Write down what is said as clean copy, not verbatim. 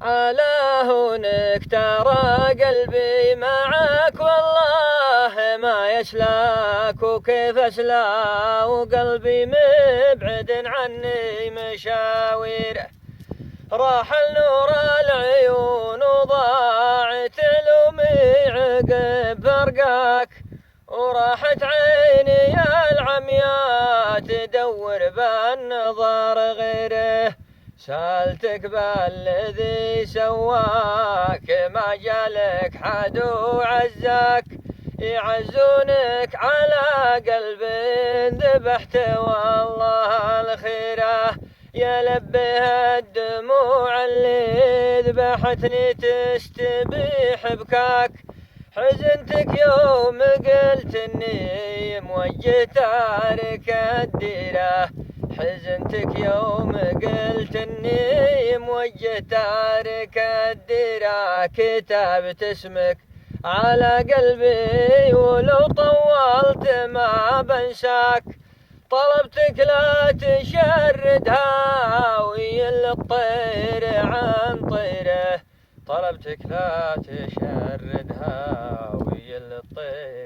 على هونك ترى قلبي معك والله ما يسلاك، وكيف اسلا وقلبي مبعد عني مشاويره. راح النور العيون وضاعت لومي عقب فرقاك، وراحت عيني العمياء تدور بالنظر غيره. سألتك بالذي سواك ما جالك حد وعزاك، يعزونك على قلب ذبحت والله الخيره. يا لبها الدموع اللي ذبحتني تستبيح بكاك، حزنتك يوم قلت اني موجه تارك الديره. حزنتك يوم قلت اني موجه تارك الديره. كتبت اسمك على قلبي ولو طولت ما بنساك، طلبتك لا تشردها ويل الطير عن طيره. طلبتك لا تشردها ويل الطير